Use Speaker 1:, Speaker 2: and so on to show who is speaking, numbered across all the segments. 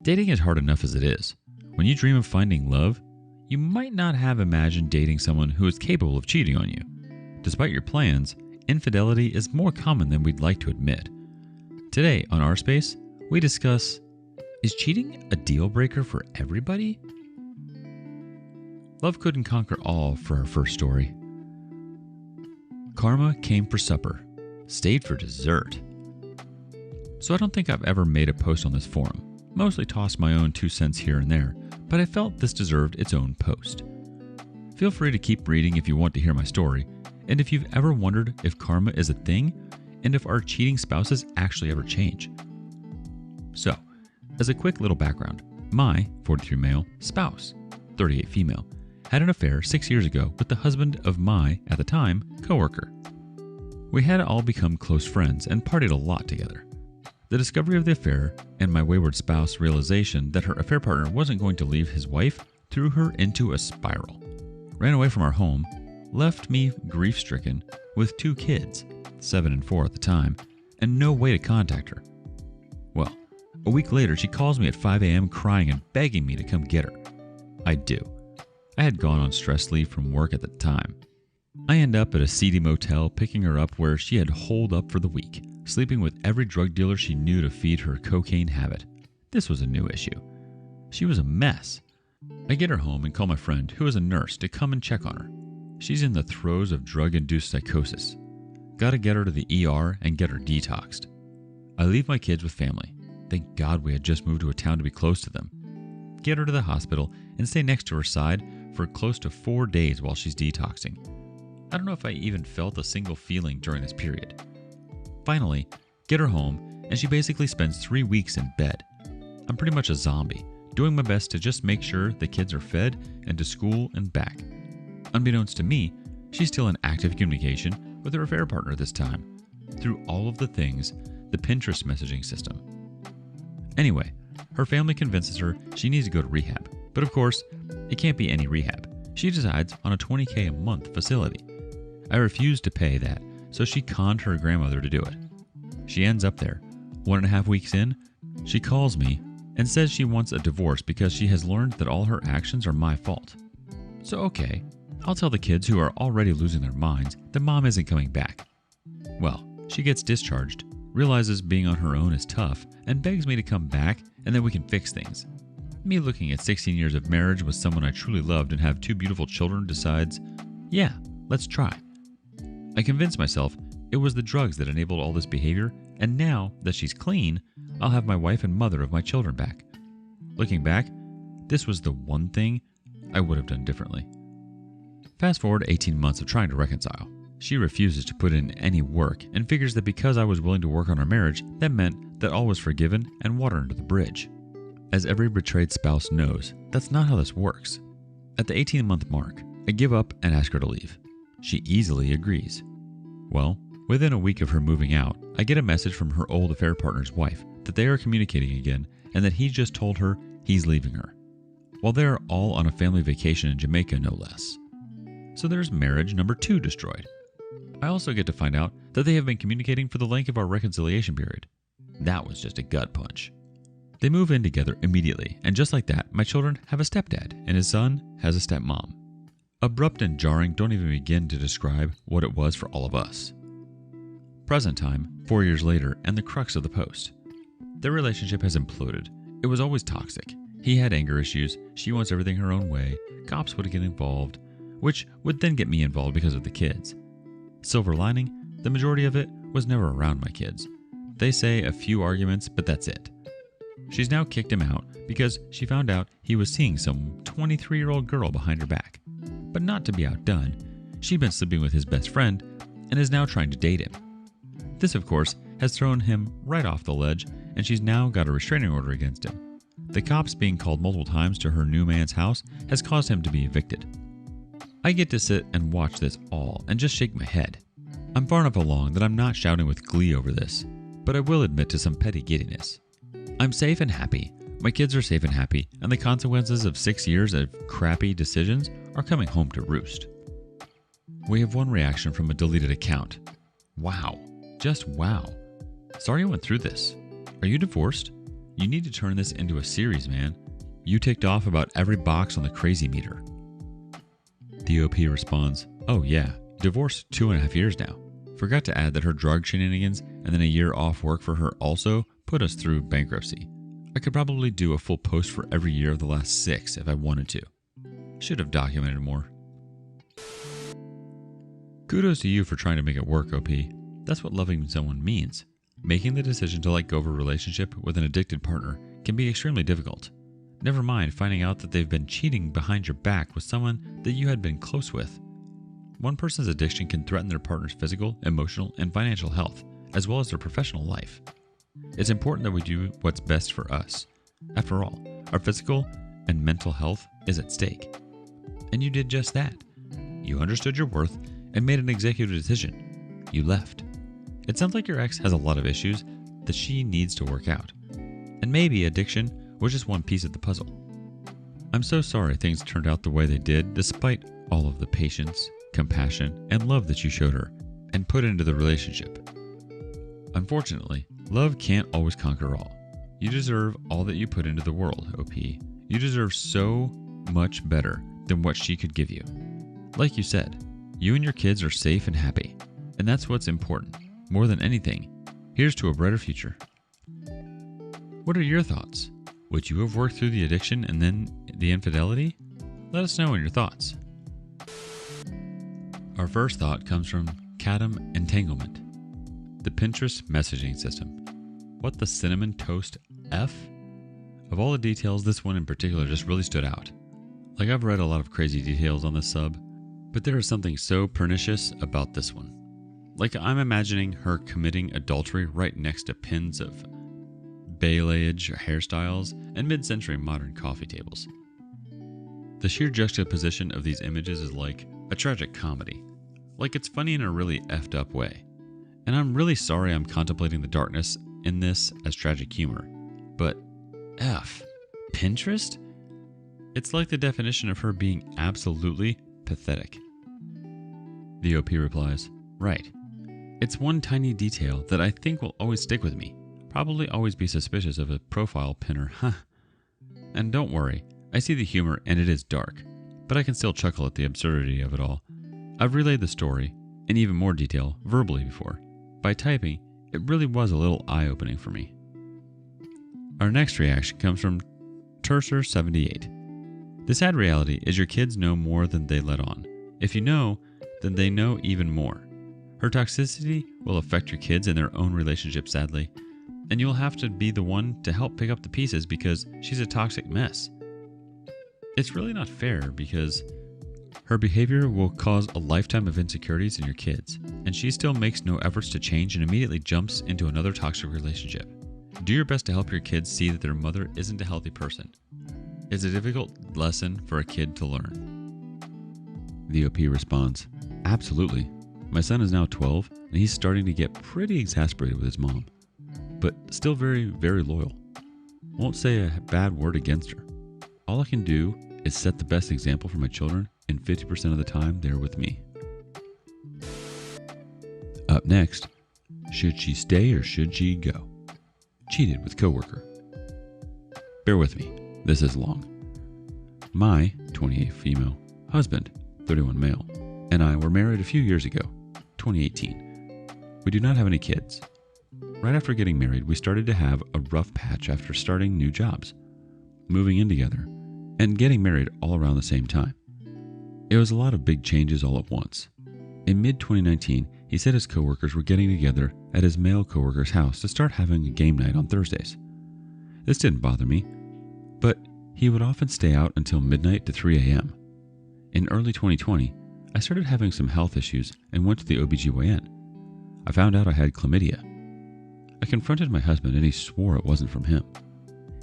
Speaker 1: Dating is hard enough as it is. When you dream of finding love, you might not have imagined dating someone who is capable of cheating on you. Despite your plans, infidelity is more common than we'd like to admit. Today on Our Space, we discuss, is cheating a deal breaker for everybody? Love couldn't conquer all for our first story. Karma came for supper, stayed for dessert. So I don't think I've ever made a post on this forum. Mostly tossed my own 2 cents here and there, but I felt this deserved its own post. Feel free to keep reading if you want to hear my story, and if you've ever wondered if karma is a thing, and if our cheating spouses actually ever change. So, as a quick little background, my 43 male spouse, 38 female, had an affair 6 years ago with the husband of my, at the time, coworker. We had all become close friends and partied a lot together. The discovery of the affair and my wayward spouse realization that her affair partner wasn't going to leave his wife threw her into a spiral. Ran away from our home, left me grief-stricken with 2 kids, 7 and 4 at the time, and no way to contact her. Well, a week later she calls me at 5 a.m. crying and begging me to come get her. I do. I had gone on stress leave from work at the time. I end up at a seedy motel picking her up where she had holed up for the week, sleeping with every drug dealer she knew to feed her cocaine habit. This was a new issue. She was a mess. I get her home and call my friend, who is a nurse, to come and check on her. She's in the throes of drug-induced psychosis. Gotta get her to the ER and get her detoxed. I leave my kids with family. Thank God we had just moved to a town to be close to them. Get her to the hospital and stay next to her side for close to 4 days while she's detoxing. I don't know if I even felt a single feeling during this period. Finally, get her home, and she basically spends 3 weeks in bed. I'm pretty much a zombie, doing my best to just make sure the kids are fed and to school and back. Unbeknownst to me, she's still in active communication with her affair partner this time, through all of the things, the Pinterest messaging system. Anyway, her family convinces her she needs to go to rehab, but of course, it can't be any rehab. She decides on a $20,000 a month facility. I refused to pay that, so she conned her grandmother to do it. She ends up there. 1.5 weeks in, she calls me and says she wants a divorce because she has learned that all her actions are my fault. So okay, I'll tell the kids, who are already losing their minds, that mom isn't coming back. Well, she gets discharged, realizes being on her own is tough, and begs me to come back and then we can fix things. Me, looking at 16 years of marriage with someone I truly loved and have 2 beautiful children, decides, yeah, let's try. I convinced myself it was the drugs that enabled all this behavior, and now that she's clean, I'll have my wife and mother of my children back. Looking back, this was the one thing I would have done differently. Fast forward 18 months of trying to reconcile. She refuses to put in any work and figures that because I was willing to work on our marriage, that meant that all was forgiven and water under the bridge. As every betrayed spouse knows, that's not how this works. At the 18-month mark, I give up and ask her to leave. She easily agrees. Well, within a week of her moving out, I get a message from her old affair partner's wife that they are communicating again and that he just told her he's leaving her. While they're all on a family vacation in Jamaica, no less. So there's marriage number 2 destroyed. I also get to find out that they have been communicating for the length of our reconciliation period. That was just a gut punch. They move in together immediately, and just like that, my children have a stepdad and his son has a stepmom. Abrupt and jarring don't even begin to describe what it was for all of us. Present time, 4 years later, and the crux of the post. Their relationship has imploded. It was always toxic. He had anger issues, she wants everything her own way, cops would get involved, which would then get me involved because of the kids. Silver lining, the majority of it was never around my kids. They say a few arguments, but that's it. She's now kicked him out because she found out he was seeing some 23-year-old girl behind her back. But not to be outdone, she'd been sleeping with his best friend and is now trying to date him. This, of course, has thrown him right off the ledge, and she's now got a restraining order against him. The cops being called multiple times to her new man's house has caused him to be evicted. I get to sit and watch this all and just shake my head. I'm far enough along that I'm not shouting with glee over this, but I will admit to some petty giddiness. I'm safe and happy. My kids are safe and happy, and the consequences of 6 years of crappy decisions are coming home to roost. We have one reaction from a deleted account. Wow. Just wow. Sorry I went through this. Are you divorced? You need to turn this into a series, man. You ticked off about every box on the crazy meter. The OP responds, oh yeah, divorced 2.5 years now. Forgot to add that her drug shenanigans and then a year off work for her also put us through bankruptcy. I could probably do a full post for every year of the last 6 if I wanted to. Should have documented more. Kudos to you for trying to make it work, OP. That's what loving someone means. Making the decision to let go of a relationship with an addicted partner can be extremely difficult. Never mind finding out that they've been cheating behind your back with someone that you had been close with. One person's addiction can threaten their partner's physical, emotional, and financial health, as well as their professional life. It's important that we do what's best for us. After all, our physical and mental health is at stake. And you did just that. You understood your worth and made an executive decision. You left. It sounds like your ex has a lot of issues that she needs to work out. And maybe addiction was just one piece of the puzzle. I'm so sorry things turned out the way they did despite all of the patience, compassion, and love that you showed her and put into the relationship. Unfortunately, love can't always conquer all. You deserve all that you put into the world, OP. You deserve so much better than what she could give you. Like you said, you and your kids are safe and happy, and that's what's important. More than anything, here's to a brighter future. What are your thoughts? Would you have worked through the addiction and then the infidelity? Let us know in your thoughts. Our first thought comes from Cadam Entanglement, the Pinterest messaging system. What the cinnamon toast F? Of all the details, this one in particular just really stood out. Like, I've read a lot of crazy details on this sub, but there is something so pernicious about this one. Like, I'm imagining her committing adultery right next to pins of balayage hairstyles and mid-century modern coffee tables. The sheer juxtaposition of these images is like a tragic comedy. Like, it's funny in a really effed up way. And I'm really sorry I'm contemplating the darkness in this as tragic humor. But F, Pinterest? It's like the definition of her being absolutely pathetic. The OP replies, right. It's one tiny detail that I think will always stick with me. Probably always be suspicious of a profile pinner, huh? And don't worry, I see the humor and it is dark, but I can still chuckle at the absurdity of it all. I've relayed the story, in even more detail, verbally before. By typing, it really was a little eye-opening for me. Our next reaction comes from Terser78. The sad reality is your kids know more than they let on. If you know, then they know even more. Her toxicity will affect your kids in their own relationship, sadly, and you'll have to be the one to help pick up the pieces because she's a toxic mess. It's really not fair because her behavior will cause a lifetime of insecurities in your kids, and she still makes no efforts to change and immediately jumps into another toxic relationship. Do your best to help your kids see that their mother isn't a healthy person. It's a difficult lesson for a kid to learn. The OP responds, absolutely. My son is now 12, and he's starting to get pretty exasperated with his mom, but still very, very loyal. Won't say a bad word against her. All I can do is set the best example for my children, and 50% of the time they're with me. Up next, should she stay or should she go? Cheated with coworker. Bear with me, this is long. My 28 female husband, 31 male, and I were married a few years ago, 2018. We do not have any kids. Right after getting married, we started to have a rough patch after starting new jobs, moving in together, and getting married all around the same time. It was a lot of big changes all at once. In mid-2019, he said his coworkers were getting together at his male coworker's house to start having a game night on Thursdays. This didn't bother me, but he would often stay out until midnight to 3 a.m. In early 2020, I started having some health issues and went to the OBGYN. I found out I had chlamydia. I confronted my husband and he swore it wasn't from him.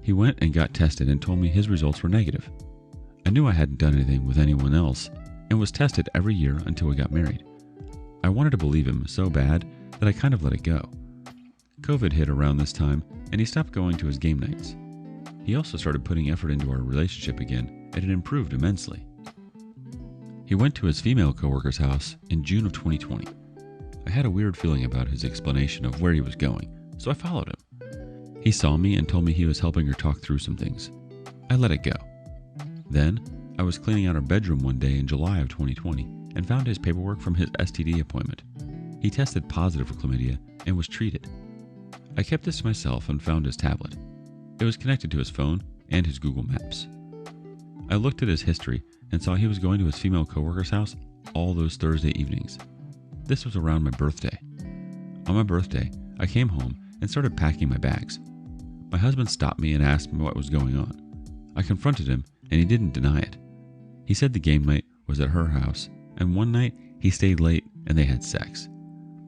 Speaker 1: He went and got tested and told me his results were negative. I knew I hadn't done anything with anyone else and was tested every year until we got married. I wanted to believe him so bad that I kind of let it go. COVID hit around this time and he stopped going to his game nights. He also started putting effort into our relationship again and it improved immensely. He went to his female coworker's house in June of 2020. I had a weird feeling about his explanation of where he was going, so I followed him. He saw me and told me he was helping her talk through some things. I let it go. Then, I was cleaning out our bedroom one day in July of 2020 and found his paperwork from his STD appointment. He tested positive for chlamydia and was treated. I kept this to myself and found his tablet. It was connected to his phone and his Google Maps. I looked at his history and saw he was going to his female coworker's house all those Thursday evenings. This was around my birthday. On my birthday, I came home and started packing my bags. My husband stopped me and asked me what was going on. I confronted him and he didn't deny it. He said the game night was at her house, and one night he stayed late and they had sex.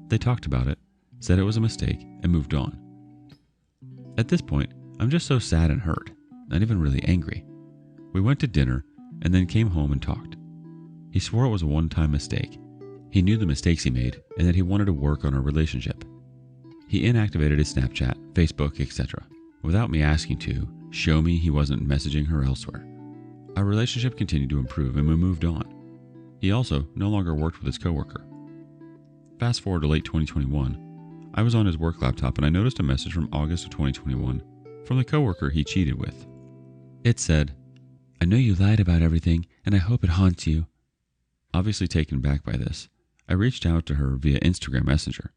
Speaker 1: They talked about it, said it was a mistake, and moved on. At this point, I'm just so sad and hurt, not even really angry. We went to dinner and then came home and talked. He swore it was a one-time mistake. He knew the mistakes he made and that he wanted to work on our relationship. He inactivated his Snapchat, Facebook, etc. without me asking to show me he wasn't messaging her elsewhere. Our relationship continued to improve and we moved on. He also no longer worked with his coworker. Fast forward to late 2021, I was on his work laptop and I noticed a message from August of 2021 from the coworker he cheated with. It said, "I know you lied about everything and I hope it haunts you." Obviously taken back by this, I reached out to her via Instagram Messenger.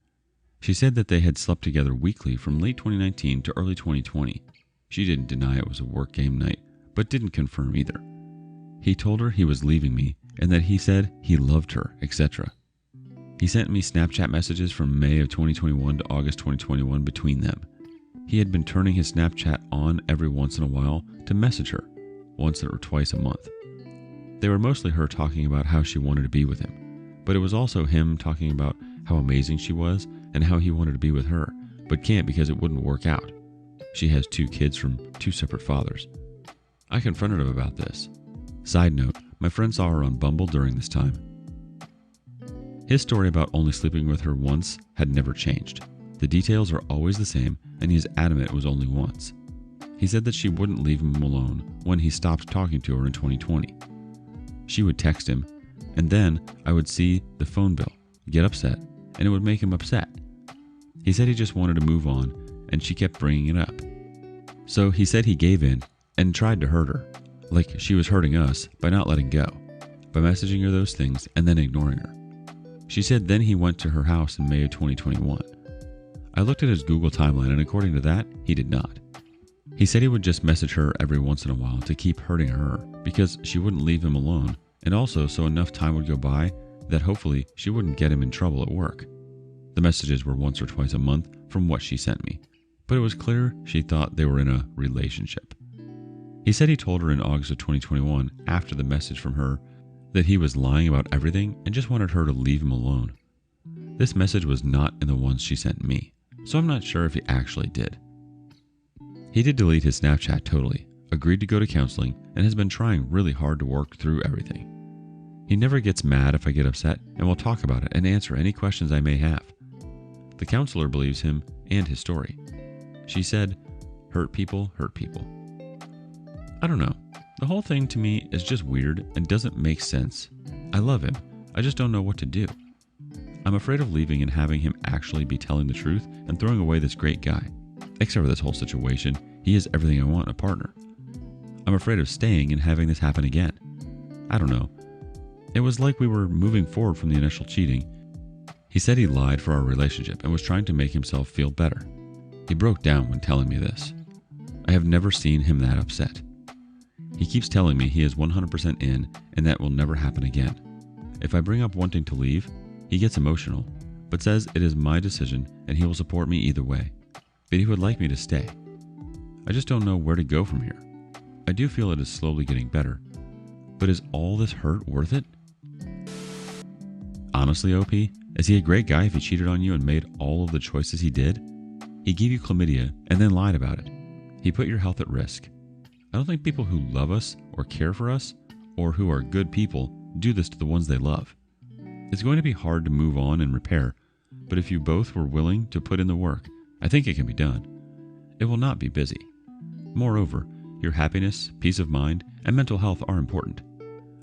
Speaker 1: She said that they had slept together weekly from late 2019 to early 2020. She didn't deny it was a work game night, but didn't confirm either. He told her he was leaving me and that he said he loved her, etc. He sent me Snapchat messages from May of 2021 to August 2021 between them. He had been turning his Snapchat on every once in a while to message her, once or twice a month. They were mostly her talking about how she wanted to be with him, but it was also him talking about how amazing she was and how he wanted to be with her, but can't because it wouldn't work out. She has 2 kids from 2 separate fathers. I confronted him about this. Side note, my friend saw her on Bumble during this time. His story about only sleeping with her once had never changed. The details are always the same, and he is adamant it was only once. He said that she wouldn't leave him alone when he stopped talking to her in 2020. She would text him, and then I would see the phone bill, get upset, and it would make him upset. He said he just wanted to move on, and she kept bringing it up. So he said he gave in and tried to hurt her, like she was hurting us by not letting go, by messaging her those things and then ignoring her. She said then he went to her house in May of 2021. I looked at his Google timeline and according to that, he did not. He said he would just message her every once in a while to keep hurting her because she wouldn't leave him alone, and also so enough time would go by that hopefully she wouldn't get him in trouble at work. The messages were once or twice a month from what she sent me, but it was clear she thought they were in a relationship. He said he told her in August of 2021, after the message from her, that he was lying about everything and just wanted her to leave him alone. This message was not in the ones she sent me, so I'm not sure if he actually did. He did delete his Snapchat totally, agreed to go to counseling, and has been trying really hard to work through everything. He never gets mad if I get upset and will talk about it and answer any questions I may have. The counselor believes him and his story. She said, hurt people hurt people. I don't know. The whole thing to me is just weird and doesn't make sense. I love him. I just don't know what to do. I'm afraid of leaving and having him actually be telling the truth and throwing away this great guy. Except for this whole situation, he is everything I want in a partner. I'm afraid of staying and having this happen again. I don't know. It was like we were moving forward from the initial cheating. He said he lied for our relationship and was trying to make himself feel better. He broke down when telling me this. I have never seen him that upset. He keeps telling me he is 100% in and that will never happen again. If I bring up wanting to leave, he gets emotional, but says it is my decision and he will support me either way. But he would like me to stay. I just don't know where to go from here. I do feel it is slowly getting better, but is all this hurt worth it? Honestly, OP, is he a great guy if he cheated on you and made all of the choices he did? He gave you chlamydia and then lied about it. He put your health at risk. I don't think people who love us or care for us or who are good people do this to the ones they love. It's going to be hard to move on and repair, but if you both were willing to put in the work, I think it can be done. It will not be busy. Moreover, your happiness, peace of mind, and mental health are important.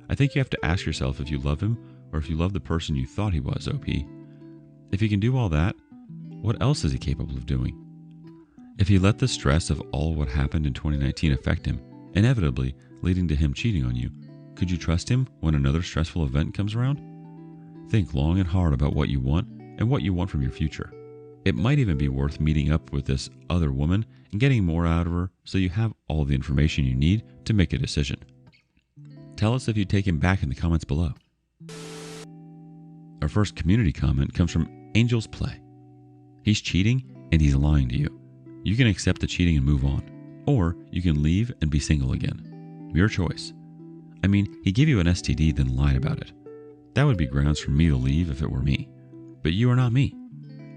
Speaker 1: I think you have to ask yourself if you love him or if you love the person you thought he was, OP. If he can do all that, what else is he capable of doing? If he let the stress of all what happened in 2019 affect him, inevitably leading to him cheating on you, could you trust him when another stressful event comes around? Think long and hard about what you want and what you want from your future. It might even be worth meeting up with this other woman and getting more out of her so you have all the information you need to make a decision. Tell us if you take him back in the comments below. Our first community comment comes from Angel's Play. He's cheating and he's lying to you. You can accept the cheating and move on, or you can leave and be single again. Your choice. I mean, he gave you an STD then lied about it. That would be grounds for me to leave if it were me. But you are not me.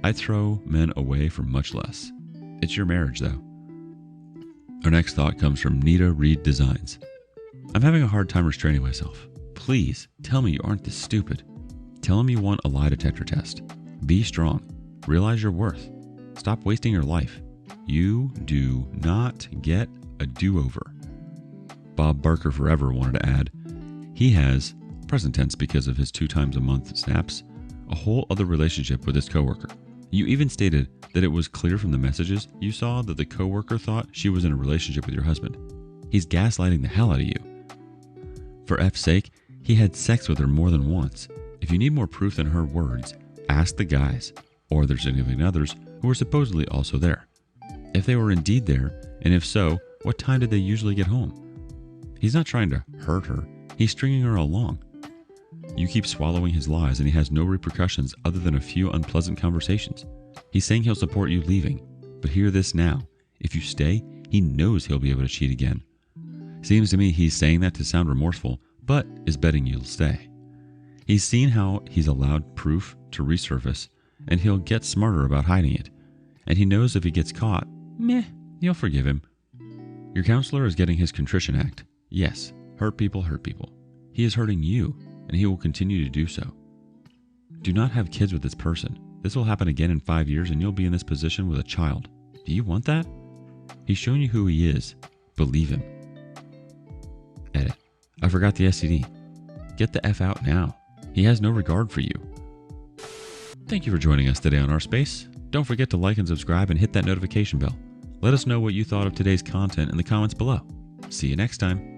Speaker 1: I'd throw men away for much less. It's your marriage, though. Our next thought comes from Nita Reed Designs. I'm having a hard time restraining myself. Please tell me you aren't this stupid. Tell him you want a lie detector test. Be strong. Realize your worth. Stop wasting your life. You do not get a do-over. Bob Barker Forever wanted to add, he has, present tense because of his 2 times a month snaps, a whole other relationship with his coworker. You even stated that it was clear from the messages you saw that the coworker thought she was in a relationship with your husband. He's gaslighting the hell out of you. For F's sake, he had sex with her more than once. If you need more proof than her words, ask the guys, or their significant others, who were supposedly also there. If they were indeed there, and if so, what time did they usually get home? He's not trying to hurt her, he's stringing her along. You keep swallowing his lies and he has no repercussions other than a few unpleasant conversations. He's saying he'll support you leaving, but hear this now. If you stay, he knows he'll be able to cheat again. Seems to me he's saying that to sound remorseful, but is betting you'll stay. He's seen how he's allowed proof to resurface, and he'll get smarter about hiding it. And he knows if he gets caught, you'll forgive him. Your counselor is getting his contrition act. Yes, hurt people hurt people. He is hurting you, and he will continue to do so. Do not have kids with this person. This will happen again in 5 years and you'll be in this position with a child. Do you want that? He's shown you who he is. Believe him. Edit. I forgot the STD. Get the F out now. He has no regard for you. Thank you for joining us today on Our Space. Don't forget to like and subscribe and hit that notification bell. Let us know what you thought of today's content in the comments below. See you next time.